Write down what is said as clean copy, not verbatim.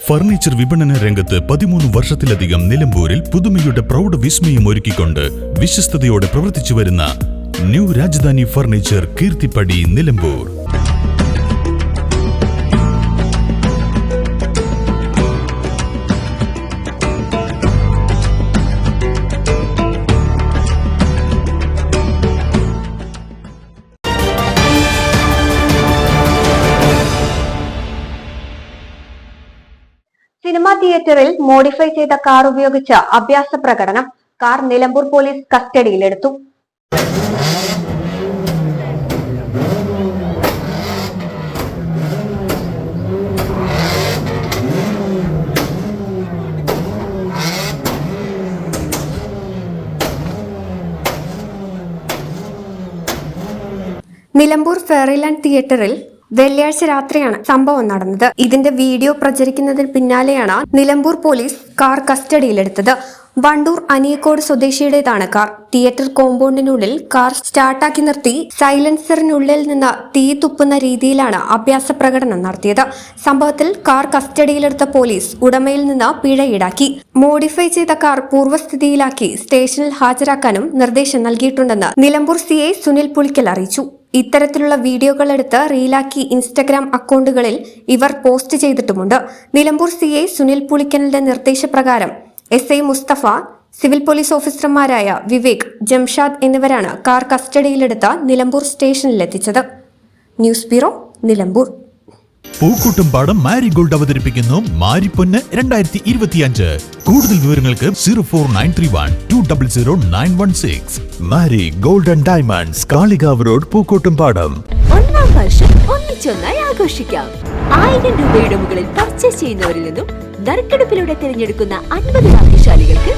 Furniture വിപണന രംഗത്ത് 13 വർഷത്തിലധികം നിലമ്പൂരിൽ പുതുമയുടെ പ്രൗഢ വിസ്മയം ഒരുക്കിക്കൊണ്ട് വിശ്വസ്തയോടെ പ്രവർത്തിച്ചു വരുന്ന new Rajadhani furniture Keerthippadi Nilambur. Cinema തിയേറ്ററിൽ മോഡിഫൈ ചെയ്ത കാർ ഉപയോഗിച്ച് അഭ്യാസ പ്രകടനം. കാർ നിലമ്പൂർ പോലീസ് കസ്റ്റഡിയിലെടുത്തു. നിലമ്പൂർ ഫെയറിലാൻഡ് തിയേറ്ററിൽ വെള്ളിയാഴ്ച രാത്രിയാണ് സംഭവം നടന്നത്. ഇതിന്റെ വീഡിയോ പ്രചരിക്കുന്നതിന് പിന്നാലെയാണ് നിലമ്പൂർ പോലീസ് കാർ കസ്റ്റഡിയിലെടുത്തത്. വണ്ടൂർ അനിയക്കോട് സ്വദേശിയുടേതാണ് കാർ. തിയേറ്റർ കോമ്പൗണ്ടിനുള്ളിൽ കാർ സ്റ്റാർട്ടാക്കി നിർത്തി സൈലൻസറിനുള്ളിൽ നിന്ന് തീ തുപ്പുന്ന രീതിയിലാണ് അഭ്യാസ പ്രകടനം നടത്തിയത്. സംഭവത്തിൽ കാർ കസ്റ്റഡിയിലെടുത്ത പോലീസ് ഉടമയിൽ നിന്ന് പിഴ ഈടാക്കി. മോഡിഫൈ ചെയ്ത കാർ പൂർവ്വസ്ഥിതിയിലാക്കി സ്റ്റേഷനിൽ ഹാജരാക്കാനും നിർദ്ദേശം നൽകിയിട്ടുണ്ടെന്ന് നിലമ്പൂർ CI സുനിൽ പുളിക്കൽ അറിയിച്ചു. ഇത്തരത്തിലുള്ള വീഡിയോകൾ എടുത്ത് റീലാക്കി ഇൻസ്റ്റഗ്രാം അക്കൗണ്ടുകളിൽ ഇവർ പോസ്റ്റ് ചെയ്തിട്ടുമുണ്ട്. നിലമ്പൂർ CI സുനിൽ പുളിക്കലിന്റെ നിർദ്ദേശപ്രകാരം SI മുസ്തഫ, സിവിൽ പോലീസ് ഓഫീസർമാരായ വിവേക്, ജംഷാദ് എന്നിവരാണ് കാർ കസ്റ്റഡിയിലെടുത്ത് നിലമ്പൂർ സ്റ്റേഷനിലെത്തിച്ചത്. News bureau, Nilambur. Pookkottumpadam Marigold അവതരിപ്പിക്കുന്നു മാരിപ്പൊന്ന് 2025. കൂടുതൽ വിവരങ്ങൾക്ക് 04931200916. Marigold and diamonds, Kalikavu road, Pookkottumpadam. ഒന്നാം വർഷം ഒന്നിച്ചൊന്നായി ആഘോഷിക്കാം. 1000 രൂപയുടെ മുകളിൽ പർച്ചേസ് ചെയ്യുന്നവരിൽ നിന്നും നറുക്കെടുപ്പിലൂടെ തിരഞ്ഞെടുക്കുന്ന 50 ഭാഗ്യശാലികൾക്ക്